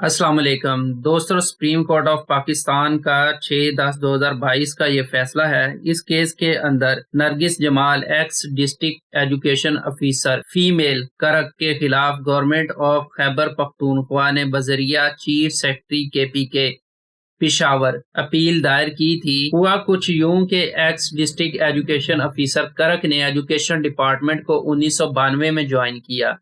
السلام علیکم دوستو، سپریم کورٹ آف پاکستان کا 6/10/2022 کا یہ فیصلہ ہے۔ اس کیس کے اندر Nargis Jamal ex district education officer female Karak کے خلاف گورنمنٹ آف خیبر پختونخوا نے بذریعہ chief secretary KPK Peshawar appeal دائر کی تھی۔ ہوا کچھ یوں کہ ex district education officer Karak نے ایجوکیشن ڈپارٹمنٹ کو 1992 میں جوائن کیا۔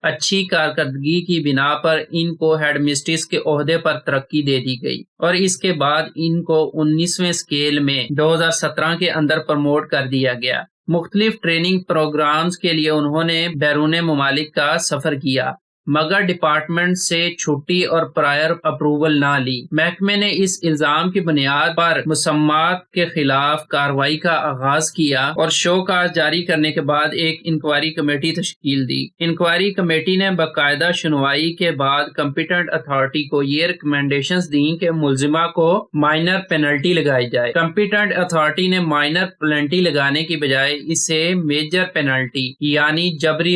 اچھی کارکردگی کی بنا پر ان کو ہیڈ مسٹریس کے عہدے پر ترقی دے دی گئی اور اس کے بعد ان کو 19ویں اسکیل میں 2017 کے اندر پروموٹ کر دیا گیا۔ مختلف ٹریننگ پروگرامز کے لیے انہوں نے بیرون ممالک کا سفر کیا مگر ڈپارٹمنٹ سے چھٹی اور پرائر اپروول نہ لی۔ محکمے نے اس الزام کی بنیاد پر مسمات کے خلاف کارروائی کا آغاز کیا اور شو کاز جاری کرنے کے بعد ایک انکوائری کمیٹی تشکیل دی۔ انکوائری کمیٹی نے باقاعدہ سنوائی کے بعد کمپیٹنٹ اتھارٹی کو یہ ریکمنڈیشنز دیں کہ ملزمہ کو مائنر پینلٹی لگائی جائے۔ کمپیٹنٹ اتھارٹی نے مائنر پینلٹی لگانے کی بجائے اسے میجر پینلٹی یعنی جبری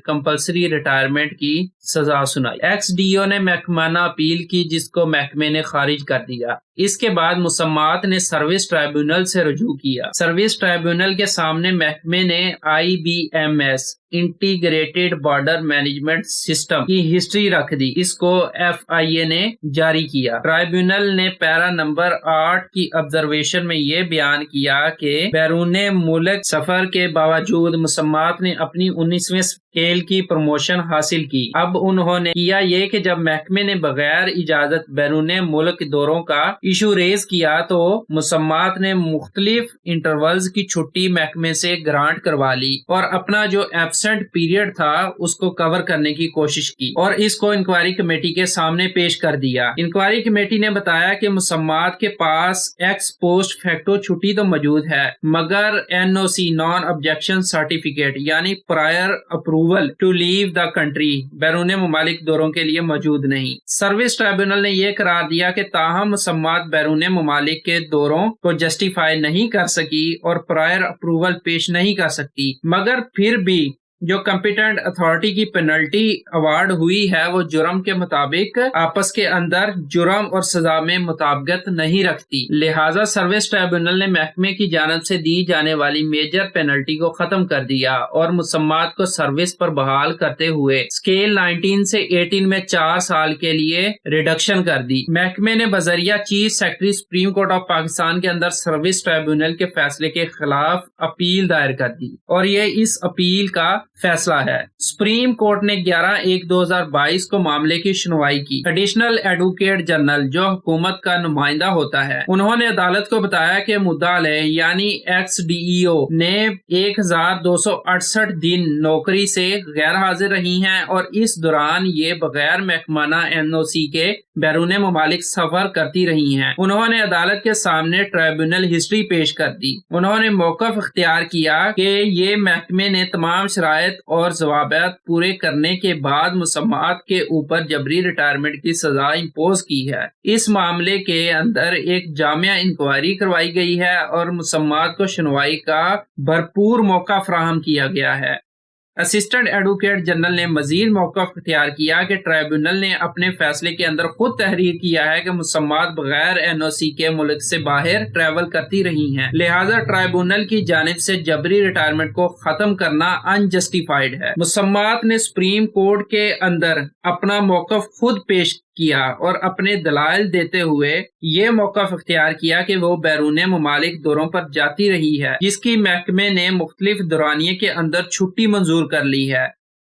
کمپلسری ریٹائرمنٹ کی سزا سنائی۔ ایکس DO نے محکمانہ اپیل کی جس کو محکمے نے خارج کر دیا۔ اس کے بعد مسمات نے سروس ٹرائبیونل سے رجوع کیا۔ سروس ٹرائبیونل کے سامنے محکمے نے IBMS integrated border management system کی ہسٹری رکھ دی۔ اس کو FIA نے جاری کیا۔ ٹرائبیونل نے پیرا نمبر 8 کی آبزرویشن میں یہ بیان کیا کہ بیرون ملک سفر کے باوجود مسمات نے اپنی 19ویں اسکیل کی پروموشن حاصل کی۔ اب انہوں نے کیا یہ کہ جب محکمے نے بغیر اجازت بیرون ملک دوروں کا ایشو ریز کیا تو مسمات نے مختلف انٹرولز کی چھٹی محکمے سے گرانٹ کروا لی اور اپنا جو ایبسنٹ پیریڈ تھا اس کو کور کرنے کی کوشش کی اور اس کو انکوائری کمیٹی کے سامنے پیش کر دیا۔ انکوائری کمیٹی نے بتایا کہ مسمات کے پاس ایکس پوسٹ فیکٹو چھٹی تو موجود ہے مگر NOC نان آبجیکشن سرٹیفکیٹ یعنی prior approval to leave the country بیرون ممالک دوروں کے لیے موجود نہیں۔ سروس ٹرائبیونل نے یہ قرار دیا کہ تاہم مسمات بیرون ممالک کے دوروں کو جسٹیفائی نہیں کر سکی اور پرائر اپروول پیش نہیں کر سکتی مگر پھر بھی جو کمپیٹنٹ اتھارٹی کی پینلٹی ایوارڈ ہوئی ہے وہ جرم کے مطابق آپس کے اندر جرم اور سزا میں مطابقت نہیں رکھتی، لہٰذا سروس ٹرائبیونل نے محکمے کی جانب سے دی جانے والی میجر پینلٹی کو ختم کر دیا اور مسمات کو سروس پر بحال کرتے ہوئے اسکیل 19 سے 18 میں 4 سال کے لیے ریڈکشن کر دی۔ محکمے نے بذریعہ chief secretary supreme court of Pakistan کے اندر سروس ٹرائبیونل کے فیصلے کے خلاف اپیل دائر کر دی اور یہ اس اپیل کا فیصلہ ہے۔ سپریم کورٹ نے 11/1/2022 کو معاملے کی سنوائی کی۔ ایڈیشنل ایڈوکیٹ جنرل جو حکومت کا نمائندہ ہوتا ہے انہوں نے عدالت کو بتایا کہ مدعا علیہ یعنی ایکس DEO نے 1268 دن نوکری سے غیر حاضر رہی ہیں اور اس دوران یہ بغیر محکمانہ NOC کے بیرون ممالک سفر کرتی رہی ہیں۔ انہوں نے عدالت کے سامنے ٹرائبیونل ہسٹری پیش کر دی۔ انہوں نے موقف اختیار کیا کہ یہ محکمے نے تمام شرائط اور ضوابط پورے کرنے کے بعد مسمات کے اوپر جبری ریٹائرمنٹ کی سزا امپوز کی ہے۔ اس معاملے کے اندر ایک جامع انکوائری کروائی گئی ہے اور مسمات کو سنوائی کا بھرپور موقع فراہم کیا گیا ہے۔ اسسٹنٹ ایڈوکیٹ جنرل نے مزید موقف اختیار کیا کہ ٹرائبیونل نے اپنے فیصلے کے اندر خود تحریر کیا ہے کہ مسمات بغیر NOC کے ملک سے باہر ٹریول کرتی رہی ہیں، لہٰذا ٹرائبیونل کی جانب سے جبری ریٹائرمنٹ کو ختم کرنا انجسٹیفائڈ ہے۔ مسمات نے سپریم کورٹ کے اندر اپنا موقف خود پیش کیا اور اپنے دلائل دیتے ہوئے یہ موقف اختیار کیا کہ وہ بیرون ممالک دوروں پر جاتی رہی ہے جس کی محکمے نے مختلف دورانیے کے اندر چھٹی منظور کر لی ہے۔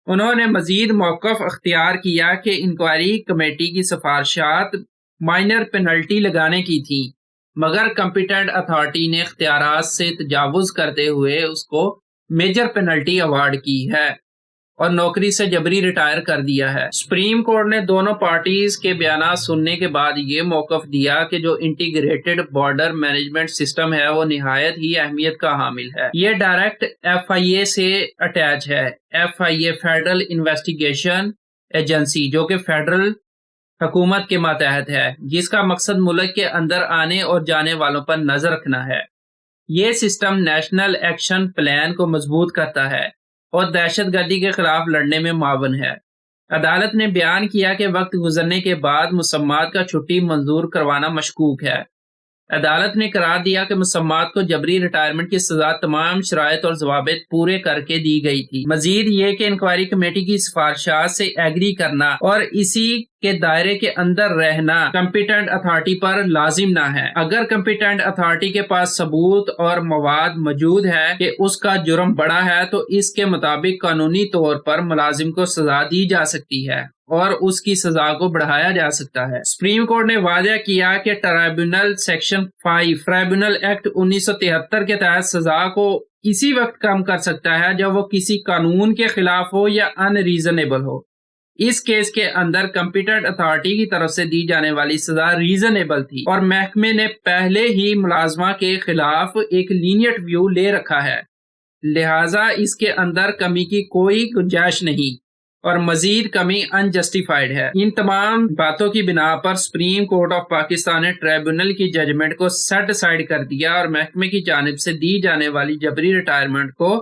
انہوں نے مزید موقف اختیار کیا کہ انکوائری کمیٹی کی سفارشات مائنر پینلٹی لگانے کی تھیں مگر کمپیٹنٹ اتھارٹی نے اختیارات سے تجاوز کرتے ہوئے اس کو میجر پینلٹی ایوارڈ کی ہے اور نوکری سے جبری ریٹائر کر دیا ہے۔ سپریم کورٹ نے دونوں پارٹیز کے بیانات سننے کے بعد یہ موقف دیا کہ جو انٹیگریٹڈ بارڈر مینجمنٹ سسٹم ہے وہ نہایت ہی اہمیت کا حامل ہے۔ یہ ڈائریکٹ FIA سے اٹیچ ہے۔ FIA فیڈرل انویسٹیگیشن ایجنسی جو کہ فیڈرل حکومت کے ماتحت ہے جس کا مقصد ملک کے اندر آنے اور جانے والوں پر نظر رکھنا ہے۔ یہ سسٹم نیشنل ایکشن پلان کو مضبوط کرتا ہے اور دہشت گردی کے خلاف لڑنے میں معاون ہے۔ عدالت نے بیان کیا کہ وقت گزرنے کے بعد مسمات کا چھٹی منظور کروانا مشکوک ہے۔ عدالت نے قرار دیا کہ مسمات کو جبری ریٹائرمنٹ کی سزا تمام شرائط اور ضوابط پورے کر کے دی گئی تھی۔ مزید یہ کہ انکوائری کمیٹی کی سفارشات سے ایگری کرنا اور اسی کے دائرے کے اندر رہنا کمپیٹنٹ اتھارٹی پر لازم نہ ہے۔ اگر کمپیٹنٹ اتھارٹی کے پاس ثبوت اور مواد موجود ہے کہ اس کا جرم بڑا ہے تو اس کے مطابق قانونی طور پر ملازم کو سزا دی جا سکتی ہے اور اس کی سزا کو بڑھایا جا سکتا ہے۔ سپریم کورٹ نے واضح کیا کہ ٹرائبیونل سیکشن 5 ٹرائبیونل ایکٹ 1973 کے تحت سزا کو اسی وقت کم کر سکتا ہے جب وہ کسی قانون کے خلاف ہو یا ان ریزنیبل ہو۔ اس کیس کے اندر کمپیٹنٹ اتھارٹی کی طرف سے دی جانے والی سزا ریزنیبل تھی اور محکمے نے پہلے ہی ملازمہ کے خلاف ایک لینیٹ ویو لے رکھا ہے، لہٰذا اس کے اندر کمی کی کوئی گنجائش نہیں اور مزید کمی انجسٹیفائڈ ہے۔ ان تمام باتوں کی بنا پر سپریم کورٹ آف پاکستان نے ٹریبونل کی ججمنٹ کو سیٹ اسائیڈ کر دیا اور محکمے کی جانب سے دی جانے والی جبری ریٹائرمنٹ کو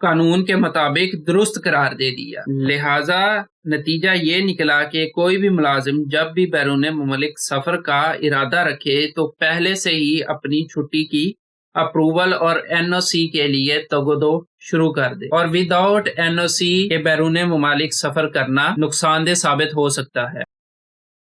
قانون کے مطابق درست قرار دے دیا۔ لہٰذا نتیجہ یہ نکلا کہ کوئی بھی ملازم جب بھی بیرون مملک سفر کا ارادہ رکھے تو پہلے سے ہی اپنی چھٹی کی اپروول اور این او سی کے لیے تگودو شروع کر دے، اور وداؤٹ این او سی کے بیرون ممالک سفر کرنا نقصان دہ ثابت ہو سکتا ہے۔